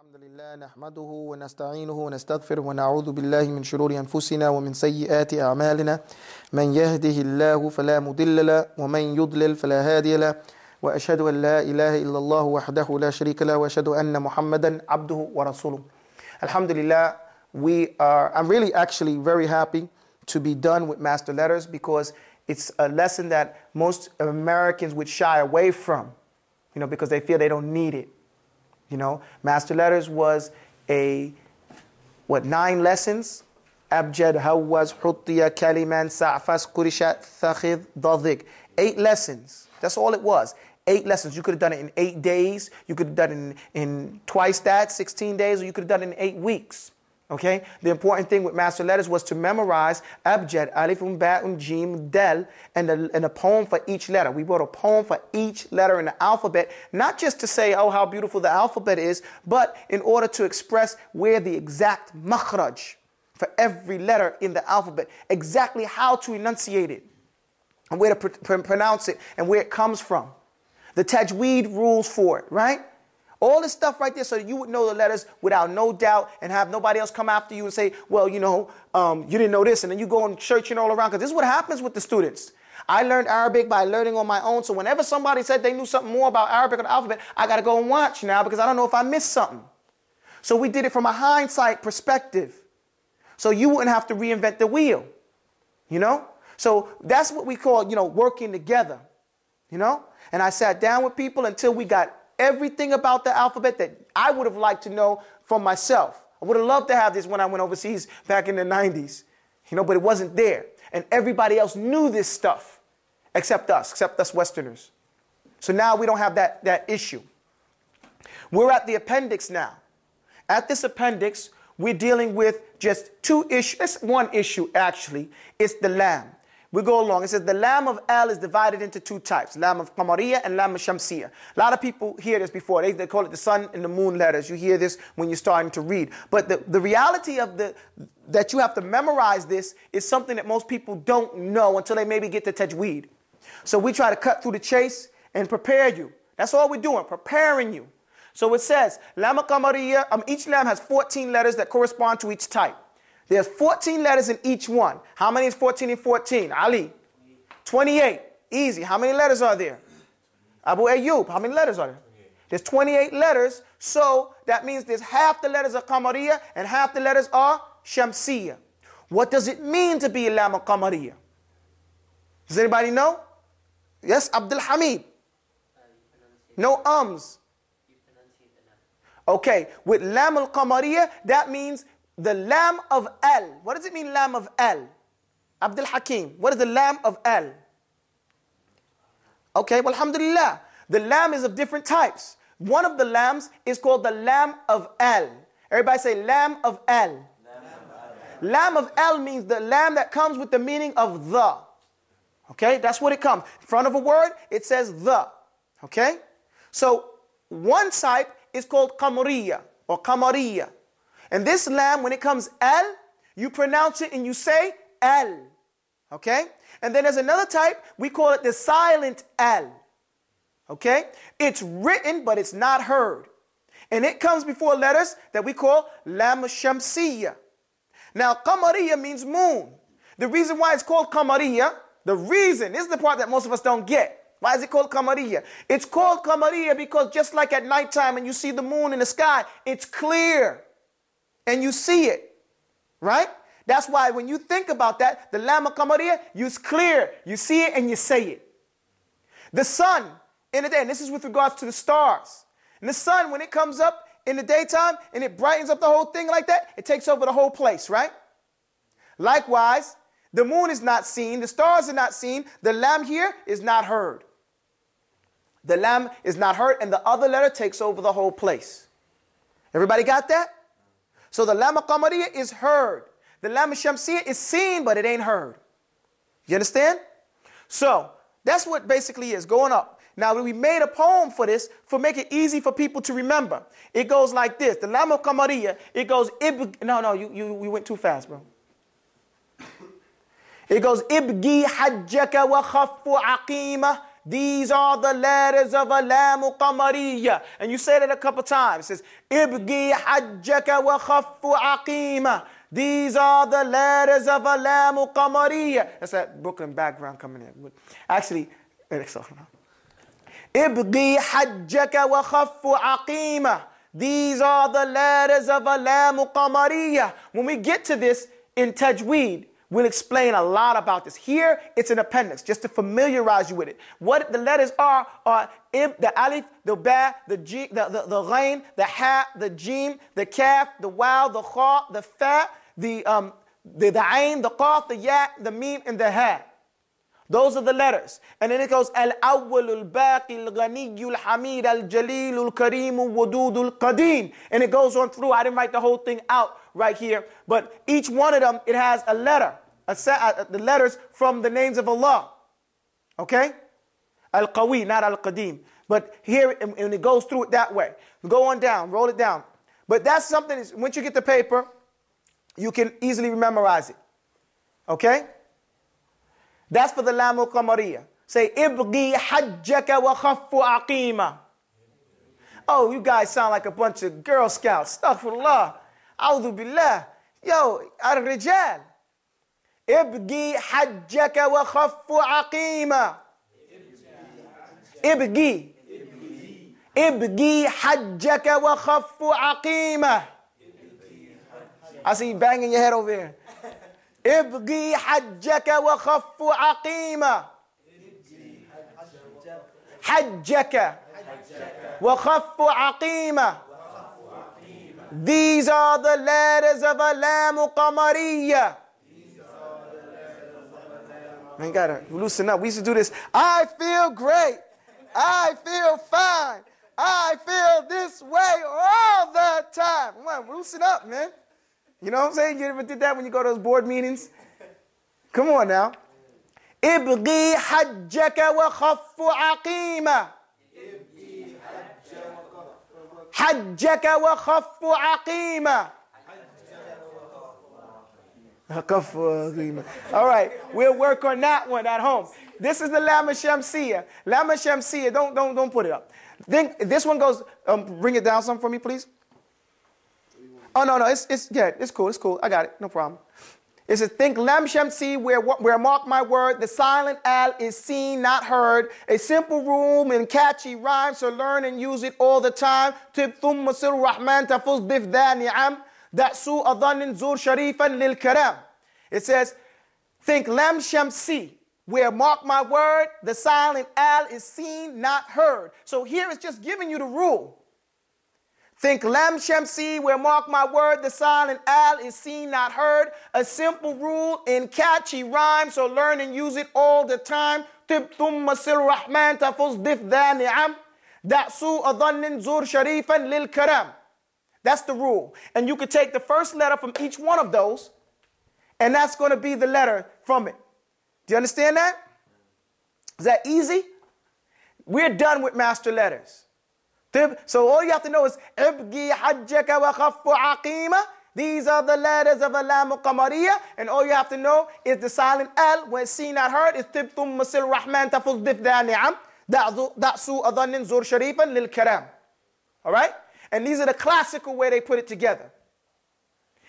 الحمد لله نحمده ونستعينه ونستغفره ونعوذ بالله من شرور أنفسنا ومن سيئات أعمالنا من يهده الله فلا مضل له ومن يضلل فلا هادي له وأشهد أن لا إله إلا الله وحده لا شريك له وأشهد أن محمدا عبده ورسوله. Alhamdulillah, I'm really actually very happy to be done with master letters because it's a lesson that most Americans would shy away from, because they feel they don't need it. Master letters was 9 lessons? Abjad, Hawaz, Huttiya, Kaliman, Sa'fas, Qurishat, Thakhid, Dadik. 8 lessons. That's all it was. 8 lessons. You could have done it in 8 days. You could have done it in twice that, 16 days, or you could have done it in 8 weeks. Okay? The important thing with master letters was to memorize Abjad, Alifun, Ba'un, Jim, Del, and a poem for each letter. We wrote a poem for each letter in the alphabet, not just to say, oh, how beautiful the alphabet is, but in order to express where the exact makhraj for every letter in the alphabet, exactly how to enunciate it, and where to pronounce it, and where it comes from. The tajweed rules for it, right? All this stuff right there so that you would know the letters without no doubt and have nobody else come after you and say, well, you didn't know this, and then you go and searching all around, because this is what happens with the students. I learned Arabic by learning on my own, so whenever somebody said they knew something more about Arabic or the alphabet, I got to go and watch now because I don't know if I missed something. So we did it from a hindsight perspective, so you wouldn't have to reinvent the wheel, So that's what we call, working together, And I sat down with people until we got everything about the alphabet that I would have liked to know from myself. I would have loved to have this when I went overseas back in the 90s, but it wasn't there. And everybody else knew this stuff except us Westerners. So now we don't have that issue. We're at the appendix now. At this appendix, we're dealing with just 2 issues. It's one issue, actually. It's the lam. We go along. It says the lam of al is divided into 2 types, lam of Kamariyah and lam Shamsiyah. A lot of people hear this before. They call it the sun and the moon letters. You hear this when you're starting to read. But the reality of that you have to memorize this is something that most people don't know until they maybe get to tajweed. So we try to cut through the chase and prepare you. That's all we're doing, preparing you. So it says, lam Kamariyah, each lam has 14 letters that correspond to each type. There's 14 letters in each one. How many is 14 and 14? Ali? 28. Easy. How many letters are there? Abu Ayyub. How many letters are there? There's 28 letters. So that means there's half the letters are Kamariyah and half the letters are Shamsiyah. What does it mean to be Lam Kamariyah? Does anybody know? Yes, Abdul Hamid. No ums. Okay, with Lam al-Qamariyah, that means the lam of al. What does it mean, lam of al? Abdul Hakim, what is the lam of al? Okay, well, alhamdulillah. The lam is of different types. One of the lams is called the lam of al. Everybody say lam of al. Lam of al means the lam that comes with the meaning of the. Okay, that's what it comes. In front of a word, it says the. Okay? So one type is called Kamariyah or Kamariyah. And this lam, when it comes al, you pronounce it and you say al. Okay? And then there's another type, we call it the silent al. Okay? It's written, but it's not heard. And it comes before letters that we call Lam Shamsiyah. Now, Kamariyah means moon. The reason why it's called Kamariyah, this is the part that most of us don't get. Why is it called Kamariyah? It's called Kamariyah because just like at nighttime and you see the moon in the sky, it's clear. And you see it, right? That's why when you think about that, the Lam Kamariyah, it's clear. You see it and you say it. The sun in the day, and this is with regards to the stars. And the sun, when it comes up in the daytime and it brightens up the whole thing like that, it takes over the whole place, right? Likewise, the moon is not seen, the stars are not seen, the lam here is not heard. The lam is not heard, and the other letter takes over the whole place. Everybody got that? So the lam Qamariyah is heard. The lam Shamsiyah is seen, but it ain't heard. You understand? So that's what basically is going up. Now we made a poem for this for make it easy for people to remember. It goes like this. The lam Qamariyah, it goes you went too fast, bro. It goes ibgi hajjaka wa khaffu aqima These are the letters of a Lam Qamariyah. And you say that a couple times. It says, Ibgi hajjaka wa khaffu aqima. These are the letters of a Lam Qamariyah. That's that Brooklyn background coming in. Actually, Ibgi hajjaka wa khaffu aqima. These are the letters of a Lam Qamariyah. When we get to this in Tajweed, we'll explain a lot about this. Here, it's an appendix, just to familiarize you with it. What the letters are the alif, the ba, the g, the ghain, the ha, the jim, the kaf, the waw, the kha, the fa, the ain, the qaf, the ya, the mim, and the ha. Those are the letters. And then it goes, Al-awwal, al-baqi, al-ghani, al-hamid, al-jalil, al-kareem, al-wadud, al-qadim. And it goes on through. I didn't write the whole thing out right here. But each one of them, it has a letter. The letters from the names of Allah. Okay? Al-qawi, not al-qadim. But here, and it goes through it that way. Go on down, roll it down. But that's something, once you get the paper, you can easily memorize it. Okay? That's for the Lam Qamariyah. Say, Ibgi hajjaka wa khaffu aqima. Oh, you guys sound like a bunch of Girl Scouts. Astaghfirullah. A'udhu billah. Yo, ar-rijal. Ibgi hajjaka wa khaffu aqima. Ibgi. Ibgi hajjaka wa khaffu aqima. I see you banging your head over here. Ibgi hajjaka wa khaffu aqima. Hajjaka wa khaffu aqima. These are the letters of a Lam Qamariyah. Man, gotta loosen up. We used to do this. I feel great. I feel fine. I feel this way all the time. Come on, loosen up, man. You know what I'm saying? You ever did that when you go to those board meetings? Come on now. Ibgi hajjaka wa khaffu aqima. Hajjaka wa khaffu aqima. All right, we'll work on that one at home. This is the Lam Shamsiyah. Lam Shamsiyah, don't put it up. Then this one goes, bring it down some for me, please. Oh, no, it's cool. I got it, no problem. It says, think Lam Shamsi, where mark my word, the silent al is seen, not heard. A simple rule and catchy rhyme, so learn and use it all the time. Tib thumma sir rahman tafuz bif dha ni'am. Da'su adhanin zur sharifan lil karam. It says, think Lam Shamsi, where mark my word, the silent al is seen, not heard. So here it's just giving you the rule. Think Lam Shamsi, where mark my word, the silent al is seen, not heard. A simple rule in catchy rhyme, so learn and use it all the time. Tib thumma sir rahman tafuz bif dha ni'am. Da'su adhanin zur sharifan lil karam. That's the rule. And you could take the first letter from each one of those, and that's going to be the letter from it. Do you understand that? Is that easy? We're done with master letters. So all you have to know is Ibgi hajjaka wa khaffu aqima. These are the letters of a Lam Qamariyah, and all you have to know is the silent al, when seen not heard, is tib thumma sil rahman tafuz bif dha ni'am. Da'su adhanin zur sharifan lil karam. All right? And these are the classical way they put it together.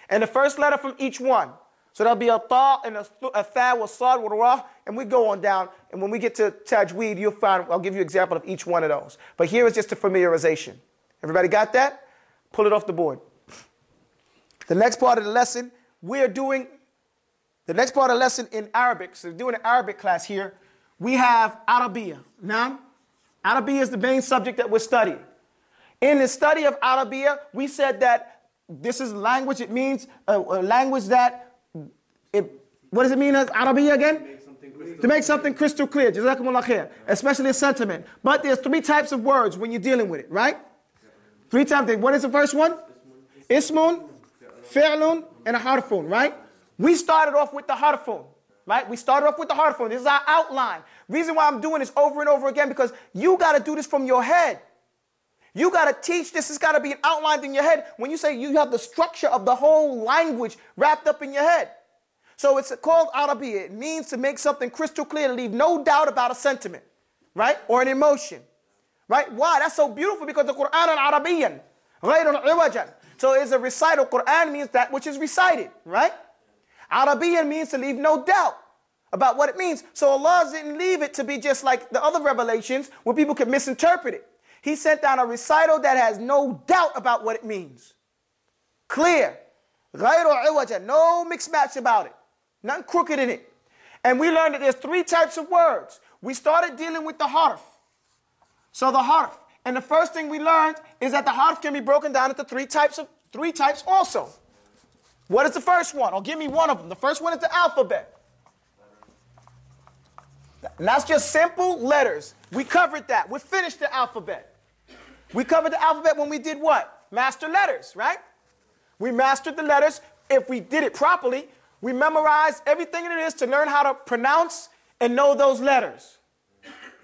And the first letter from each one. So there'll be a ta and a tha wa sad wa ra, and we go on down. And when we get to Tajweed, you'll find, I'll give you an example of each one of those. But here is just a familiarization. Everybody got that? Pull it off the board. The next part of the lesson, we're doing, the next part of the lesson in Arabic. So we're doing an Arabic class here. We have Arabiya. Now, Arabiya is the main subject that we're studying. In the study of Arabiya, we said that this is language. It means a language that, what does it mean as Arabiya again? To make something crystal clear. Jazakumullah khair. Especially a sentiment. But there's 3 types of words when you're dealing with it, right? 3 types. What is the first one? Ismun, fi'lun, and a harfun, right? We started off with the harfun, right? We started off with the harfun. This is our outline. Reason why I'm doing this over and over again, because you got to do this from your head. You got to teach this. It's got to be an outline in your head. When you say you have the structure of the whole language wrapped up in your head. So it's called Arabiya. It means to make something crystal clear, to leave no doubt about a sentiment. right? Or an emotion, right? Why? That's so beautiful because the Quran al-Arabiyyan, غَيْرٌ عِوَجًا. So it's a recital. Quran means that which is recited, right? Arabiyyan means to leave no doubt about what it means. So Allah didn't leave it to be just like the other revelations where people could misinterpret it. He sent down a recital that has no doubt about what it means. Clear. غَيْرُ عِوَجًا. No mixed match about it. Nothing crooked in it. And we learned that there's 3 types of words. We started dealing with the harf. So the harf. And the first thing we learned is that the harf can be broken down into 3 types also. What is the first one? Or give me one of them. The first one is the alphabet. And that's just simple letters. We covered that. We finished the alphabet. We covered the alphabet when we did what? Master letters, right? We mastered the letters. If we did it properly, we memorized everything it is to learn how to pronounce and know those letters.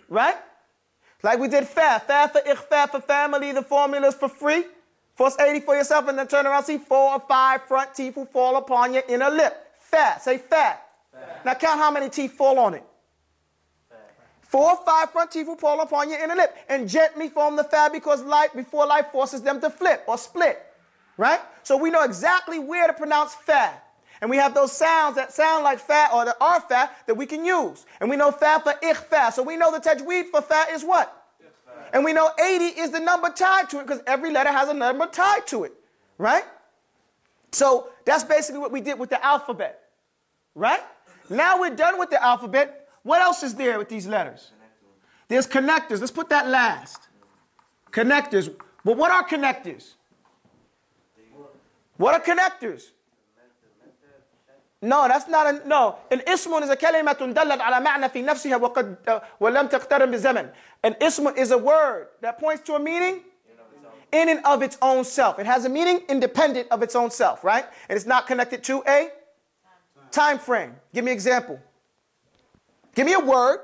Right? Like we did fa. Fa for ikhfa for family, the formulas for free. Force 80 for yourself and then turn around, see 4 or 5 front teeth will fall upon your inner lip. Fa. Say fa. Now count how many teeth fall on it. 4 or 5 front teeth will fall upon your inner lip and gently form the fa because before life forces them to flip or split. Right? So we know exactly where to pronounce fa. And we have those sounds that sound like fa or that are fa that we can use. And we know fa for ikhfa. So we know the tajweed for fa is what? And we know 80 is the number tied to it because every letter has a number tied to it. Right? So that's basically what we did with the alphabet. Right? Now we're done with the alphabet. What else is there with these letters? There's connectors. Let's put that last. Connectors. But what are connectors? What are connectors? No, that's not a, no. An ismun is a kalimatun dallat ala ma'na fi nafsiha wa lam taqtaran bi zaman. An ismun is a word that points to a meaning in and of its own self. It has a meaning independent of its own self, right? And it's not connected to a time frame. Give me an example. Give me a word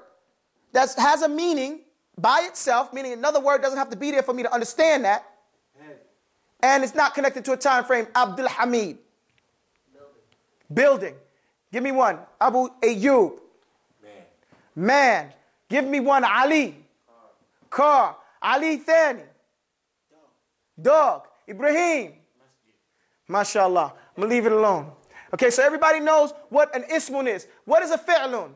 that has a meaning by itself, meaning another word doesn't have to be there for me to understand that. And it's not connected to a time frame. Abdul Hamid. Building. Give me one. Abu Ayyub. Man. Give me one. Ali. Car. Ali Thani. Dog. Ibrahim. MashaAllah. I'm going to leave it alone. Okay, so everybody knows what an ismun is. What is a fi'lun?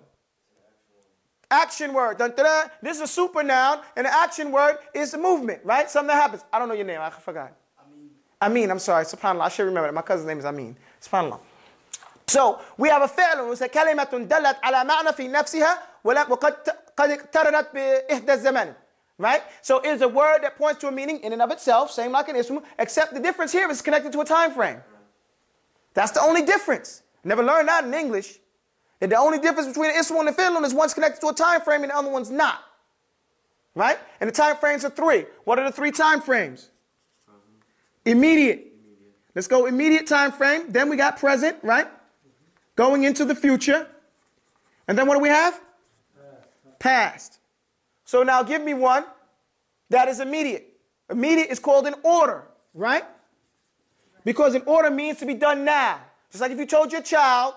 Action word. Dun, dun, dun. This is a super noun, and the action word is a movement, right? Something that happens. I don't know your name. I forgot. Amin. I'm sorry. SubhanAllah. I should remember that. My cousin's name is Amin. SubhanAllah. So we have a fi'l, we say كلمة دلت على معنى في نفسها وقد اقترنت بإحدى الزمان. Right? So it is a word that points to a meaning in and of itself, same like an ism, except the difference here is connected to a time frame. That's the only difference. Never learned that in English. And the only difference between an ism and a fi'l is one's connected to a time frame and the other one's not. Right? And the time frames are 3. What are the 3 time frames? Immediate. Let's go immediate time frame. Then we got present, right? Going into the future. And then what do we have? Past. So now give me one that is immediate. Immediate is called an order, right? Because an order means to be done now. Just like if you told your child,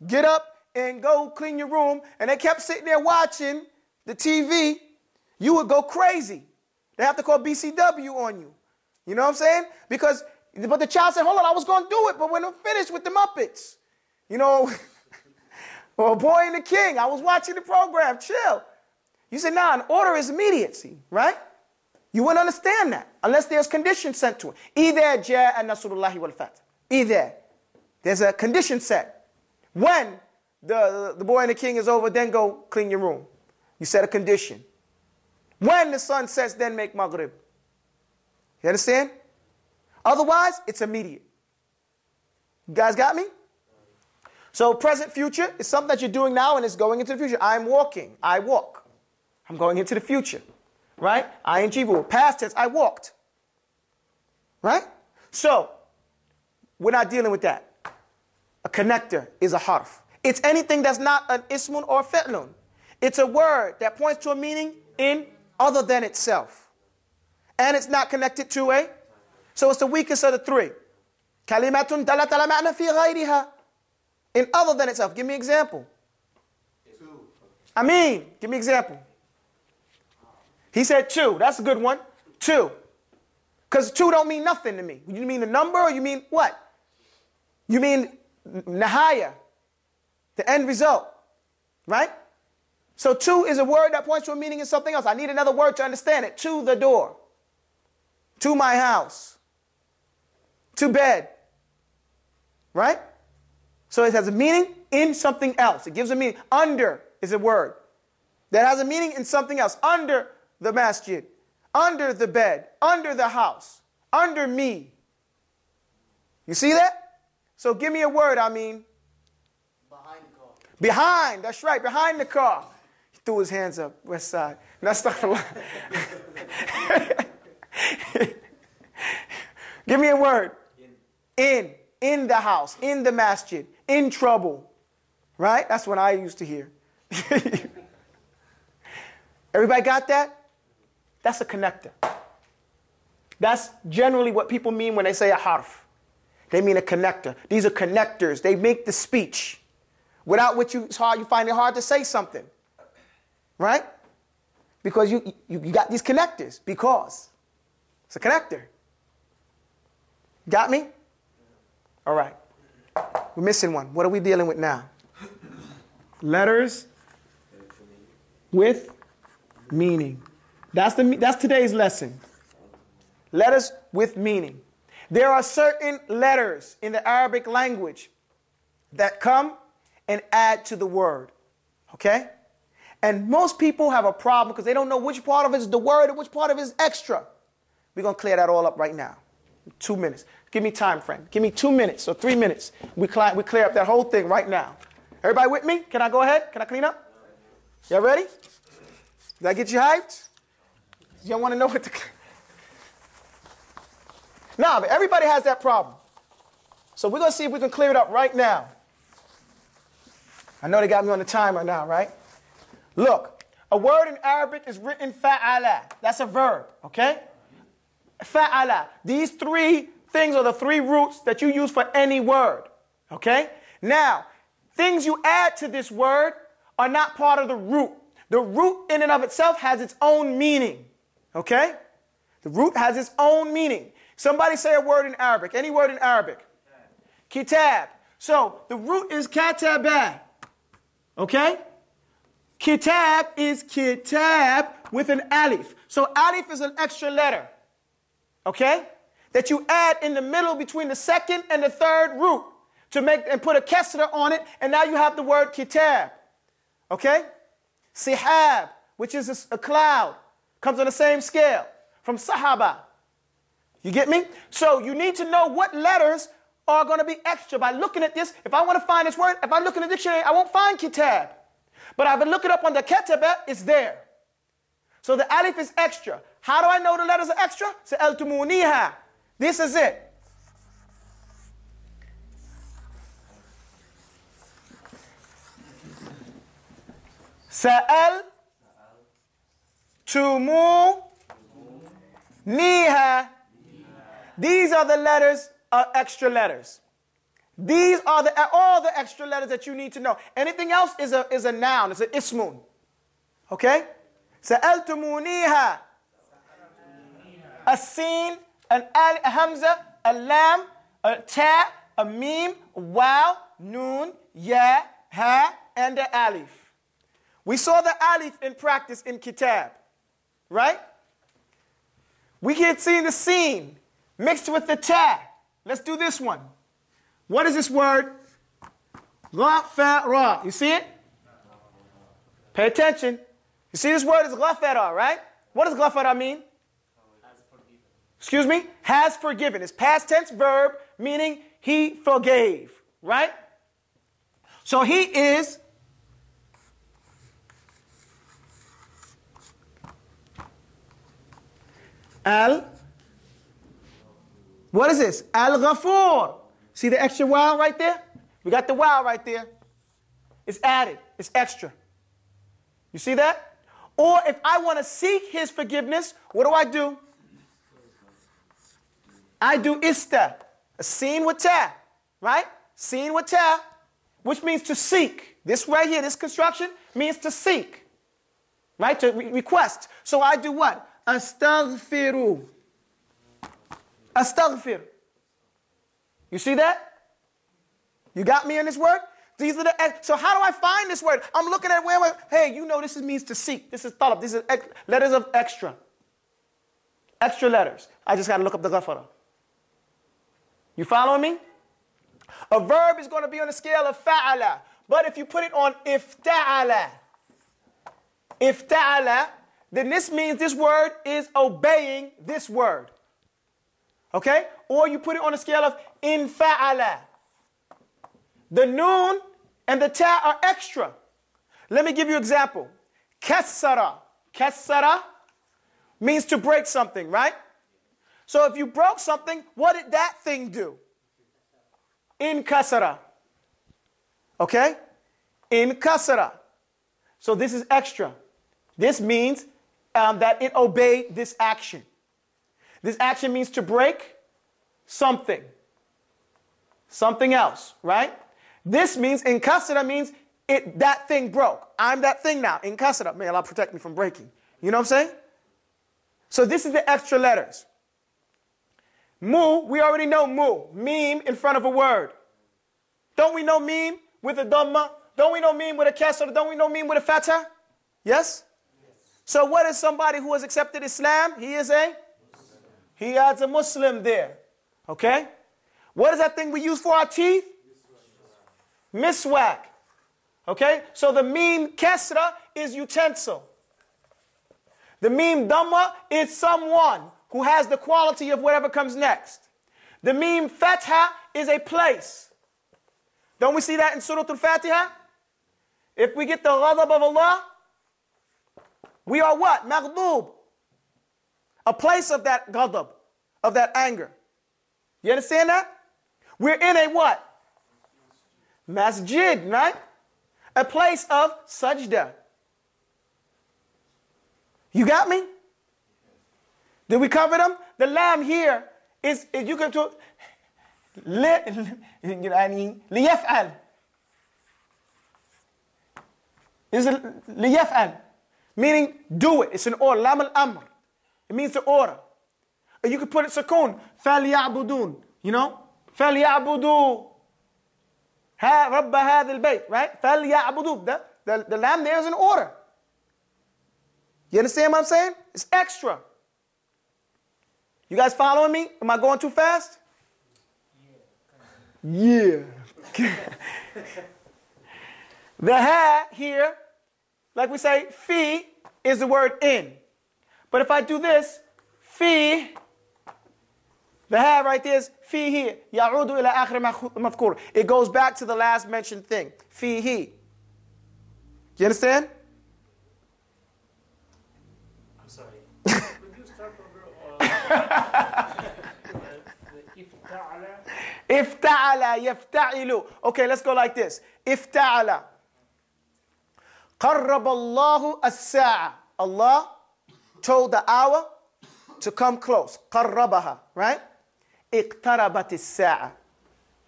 get up and go clean your room, and they kept sitting there watching the TV, you would go crazy. They have to call BCW on you. You know what I'm saying? But the child said, hold on, I was going to do it, but when I'm finished with the Muppets, you know, or Boy and the King, I was watching the program, chill. You say, nah, an order is immediacy, right? You wouldn't understand that unless there's conditions sent to it. Either ja'a nasrullahi wal fath. Either there's a condition set. When the Boy and the King is over, then go clean your room. You set a condition. When the sun sets, then make maghrib. You understand? Otherwise, it's immediate. You guys got me? So present future is something that you're doing now and it's going into the future. I'm walking. I walk. I'm going into the future. Right? ING, past tense, I walked. Right? So, we're not dealing with that. A connector is a harf. It's anything that's not an ismun or fi'lun. It's a word that points to a meaning in other than itself. And it's not connected to a. So it's the weakest of the 3. Kalimatun dalat ala ma'na fi ghayriha. In other than itself. Give me an example. Give me an example. He said 2. That's a good one. 2. Because 2 don't mean nothing to me. You mean the number or you mean what? You mean nahaya, the end result, right? So 2 is a word that points to a meaning in something else. I need another word to understand it. To the door. To my house. To bed. Right? So it has a meaning in something else. It gives a meaning. Under is a word that has a meaning in something else. Under the masjid. Under the bed. Under the house. Under me. You see that? So give me a word, I mean. Behind the car. Behind, that's right, behind the car. He threw his hands up, west side. Give me a word. In the house, in the masjid, in trouble. Right? That's what I used to hear. Everybody got that? That's a connector. That's generally what people mean when they say a harf. They mean a connector. These are connectors. They make the speech. Without which you find it hard to say something. Right? Because you got these connectors. Because it's a connector. Got me? All right. We're missing one. What are we dealing with now? Letters with meaning. That's today's lesson. Letters with meaning. There are certain letters in the Arabic language that come and add to the word. Okay? And most people have a problem because they don't know which part of it is the word and which part of it is extra. We're going to clear that all up right now. 2 minutes. Give me time frame. Give me 2 minutes or 3 minutes. We clear up that whole thing right now. Everybody with me? Can I go ahead? Can I clean up? Y'all ready? Did I get you hyped? Y'all want to know what to... Nah, but everybody has that problem. So we're going to see if we can clear it up right now. I know they got me on the timer now, right? Look, a word in Arabic is written fa'ala. That's a verb, okay? Fa'ala. These 3 things are the 3 roots that you use for any word, okay? Now, things you add to this word are not part of the root. The root in and of itself has its own meaning, okay? The root has its own meaning. Somebody say a word in Arabic. Any word in Arabic. Kitab. So the root is katabah. Okay? Kitab is kitab with an alif. So alif is an extra letter. Okay? That you add in the middle between the second and the third root to make and put a kesra on it, and now you have the word kitab. Okay? Sihab, which is a cloud, comes on the same scale from sahaba. You get me? So you need to know what letters are going to be extra. By looking at this, if I want to find this word, if I look in the dictionary, I won't find kitab. But if I look it up on the ketaba, it's there. So the alif is extra. How do I know the letters are extra? Sa'altumuniha. This is it. Sa'altumuniha. These are the letters, extra letters. These are all the extra letters that you need to know. Anything else is a noun. It's an ismun. Okay? Sa'altumuniha. A sin, a hamza, a lam, a ta, a mim, a waw, noon, ya, ha, and the alif. We saw the alif in practice in kitab. Right? We can see the sin mixed with the ta. Let's do this one. What is this word? Ghafara. You see it? Pay attention. You see this word is ghafara, right? What does ghafara mean? Excuse me? Has forgiven. It's past tense verb, meaning he forgave, right? So he is what is this? Al-Ghafur. See the extra wow right there? We got the wow right there. It's added. It's extra. You see that? Or if I want to seek his forgiveness, what do? I do ista. A sin with ta. Right? Sin with ta. Which means to seek. This right here, this construction, means to seek. right? To request. So I do what? Astaghfiru. Astaghfir. You see that? You got me in this word? These are the. So how do I find this word? I'm looking at hey, you know this means to seek. This is talab. These are letters of extra. Extra letters. I just got to look up the ghafara. You following me? A verb is going to be on the scale of fa'ala. But if you put it on ifta'ala, then this means this word is obeying this word. Okay? Or you put it on the scale of infa'ala. The noon and the ta are extra. Let me give you an example. Kassara. Kassara means to break something, right? So if you broke something, what did that thing do? Inkasara. Okay? Inkasara. So this is extra. This means that it obeyed this action. This action means to break something. Something else, right? This means inkasara means that thing broke. I'm that thing now. Inkasara. May Allah protect me from breaking. You know what I'm saying? So this is the extra letters. Mu, we already know mu. Meme in front of a word. Don't we know meme with a dhamma? Don't we know meme with a kasra? Don't we know meme with a fatha? Yes? So what is somebody who has accepted Islam? He is He adds a Muslim there. Okay? What is that thing we use for our teeth? Miswak. Okay? So the meme kasra is utensil. The meme dhamma is someone who has the quality of whatever comes next. The meme fatha is a place. Don't we see that in Surah Al-Fatiha? If we get the ghadab of Allah, we are what? Maghdub. A place of that ghadab, of that anger. You understand that? We're in a what? Masjid, right? A place of sajda. You got me? Did we cover them? The lamb here is you can do liyaf'al. Is liyaf'al, meaning do it. It's an order. Lam al-amr. It means the order. And you can put it sakun. فَلْيَعْبُدُونَ. You know? فَلْيَعْبُدُوا رَبَّ هَذَا الْبَيْتِ. Right? فَلْيَعْبُدُوا. The lamb there is an order. You understand what I'm saying? It's extra. You guys following me? Am I going too fast? Yeah. The ha here, like we say, fi is the word in. But if I do this, fi, the ha right there is fihi. Ya'udu ila akhir madhkur. It goes back to the last mentioned thing. Fihi. You understand? I'm sorry. Could you start over? Ifta'ala, yafta'ilu. Okay, let's go like this. Ifta'ala. قرب الله الساعة. Allah told the hour to come close. قربها, right? اقتربت الساعة.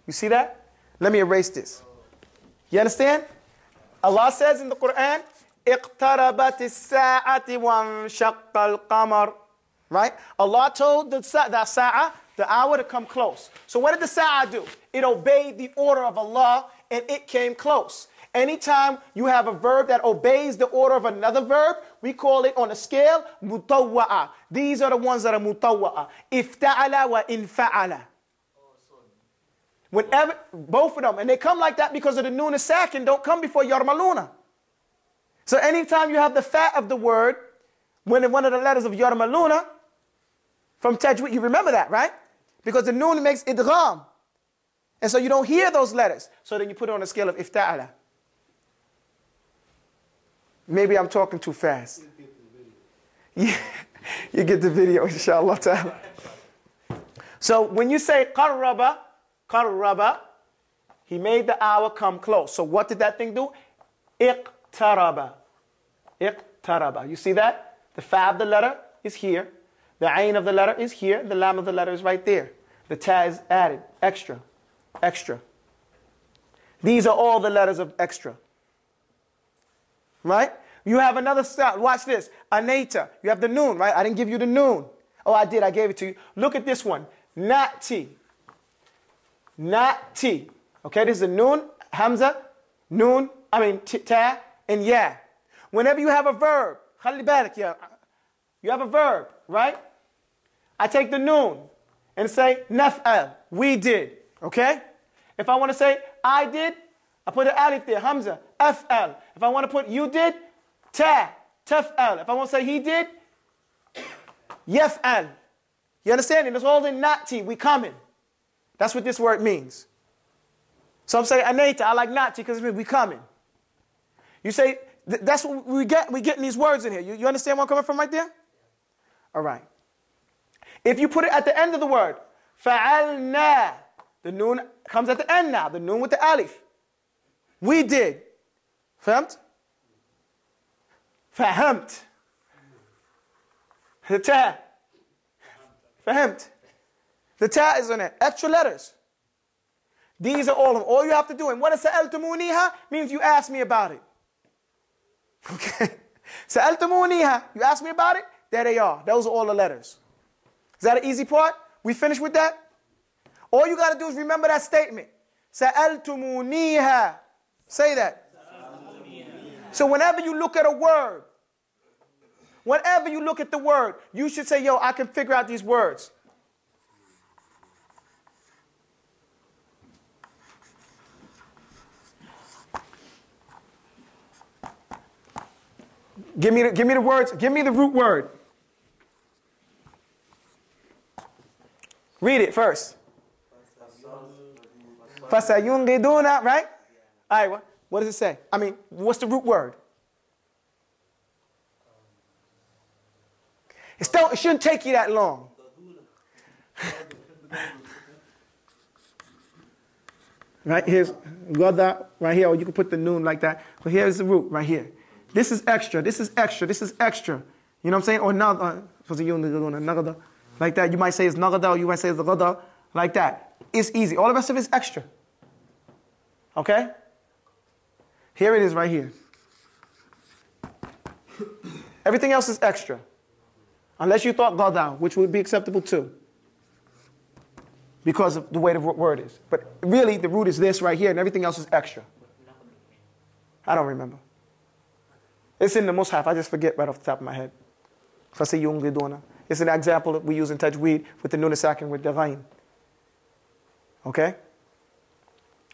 You see that? Let me erase this. You understand? Allah says in the Quran, اقتربت الساعة وانشق القمر. Right? Allah told the sa'a, the hour, to come close. So what did the sa'a do? It obeyed the order of Allah and it came close. Anytime you have a verb that obeys the order of another verb, we call it on a scale mutawwa'a. These are the ones that are mutawwa'a. Ifta'ala wa infa'ala. Whenever, both of them. And they come like that because of the noon and sakin don't come before yarmaluna. So anytime you have the fa of the word, when one of the letters of yarmaluna, from tajweed, you remember that, right? Because the noon makes idgham. And so you don't hear those letters. So then you put it on a scale of ifta'ala. Maybe I'm talking too fast. Yeah, you get the video, inshallah ta'ala. So when you say qarraba, he made the hour come close. So what did that thing do? Iqtaraba. Iqtaraba. You see that? The fa of the letter is here. The ayn of the letter is here. The lam of the letter is right there. The ta is added. Extra. Extra. These are all the letters of extra. Right? You have another sound. Watch this. Anata. You have the noon, right? I didn't give you the noon. Oh, I did. I gave it to you. Look at this one. Nati. Nati. Okay, this is a noon, hamza, noon, ta, and ya. Whenever you have a verb, خلي بالك, you have a verb, right? I take the noon and say naf'al, we did, okay? If I want to say I did, I put an alif there, hamza, af'al. If I want to put you did, ta, taf'al. If I want to say he did, yaf'al. You understand? And it's all in nati, we coming. That's what this word means. Some say anata, I like nati because it means we coming. You say, that's what we get. We getting these words in here. You understand where I'm coming from right there? All right. If you put it at the end of the word, fa'alna, the noon comes at the end now, the noon with the alif. We did. Fahamt? Fahamt. The ta. Fahamt. The ta is on it. Extra letters. These are all of them. All you have to do. And what is sa'altumuniha? Means you ask me about it. Okay. Sa'altumuniha. You ask me about it? There they are. Those are all the letters. Is that an easy part? We finished with that? All you got to do is remember that statement. Sa'altumuniha. Say that. So whenever you look at a word, whenever you look at the word, you should say, yo, I can figure out these words. Give me the words. Give me the root word. Read it first. Fasayungiduna, right? All right, what does it say? What's the root word? It shouldn't take you that long. Right, here's Gada right here, or you can put the noon like that. But here's the root right here. This is extra, this is extra, this is extra. You know what I'm saying? Or nagada. Like that. You might say it's nagada, or you might say it's gada. Like that. It's easy. All the rest of it is extra. Okay? Here it is right here. Everything else is extra. Unless you thought gada, which would be acceptable too. Because of the way the word is. But really, the root is this right here, and everything else is extra. I don't remember. It's in the Mus'haf. I just forget right off the top of my head. It's an example that we use in Tajweed with the Nun Sakin with the Ghain. Okay?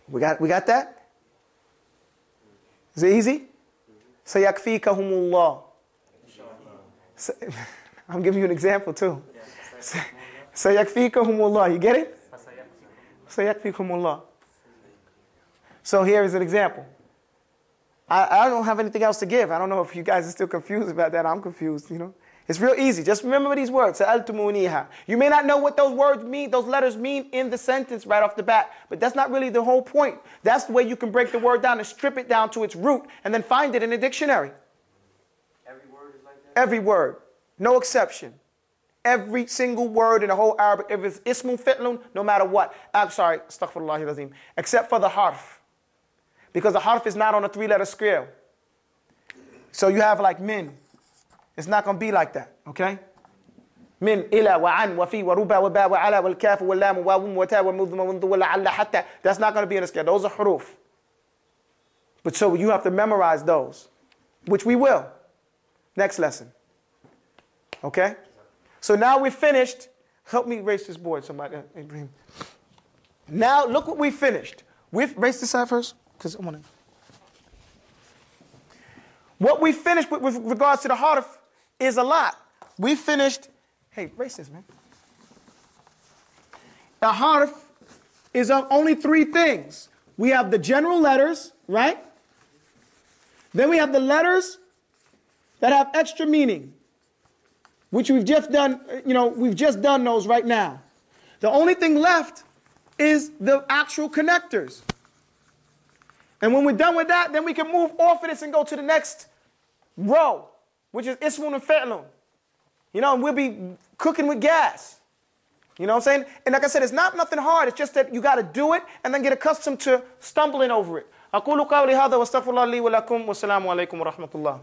We got that? Is it easy? Sayakfikahumullah. I'm giving you an example too. Sayakfikahumullah. You get it? Sayakfikahumullah. So here is an example. I don't have anything else to give. I don't know if you guys are still confused about that. I'm confused, you know. It's real easy. Just remember these words. Sa'altumuniha. You may not know what those words mean, those letters mean in the sentence right off the bat, but that's not really the whole point. That's the way you can break the word down and strip it down to its root and then find it in a dictionary. Every word is like that? Every word. No exception. Every single word in the whole Arabic, if it's ismun fi'lun, no matter what. I'm sorry, astaghfirullahi lazim. Except for the harf. Because the harf is not on a 3-letter scale. So you have like min. It's not going to be like that, okay? Min, ila, wa an, wa fi, wa ruba, wa ba, wa ala, wa al-kaf, wa lam, wa wum, wa ta, wa mudhma, wa ndu, wa la'alla, hatta. That's not going to be in the scale. Those are huruf. But so you have to memorize those, which we will. Next lesson. Okay? So now we're finished. Help me erase this board, somebody. Ibrahim. Now, look what we finished. We've erased this side first. Because I want to. What we finished with regards to the harf is a lot. We finished. Hey, erase this, man. The harf is of only 3 things. We have the general letters, right? Then we have the letters that have extra meaning, which we've just done, we've just done those right now. The only thing left is the actual connectors. And when we're done with that, then we can move off of this and go to the next row, which is ismun and fi'lun. And we'll be cooking with gas. You know what I'm saying? And like I said, it's not nothing hard. It's just that you got to do it and then get accustomed to stumbling over it. أقول قولي هذا واستغفر الله لي ولكم والسلام عليكم ورحمة الله.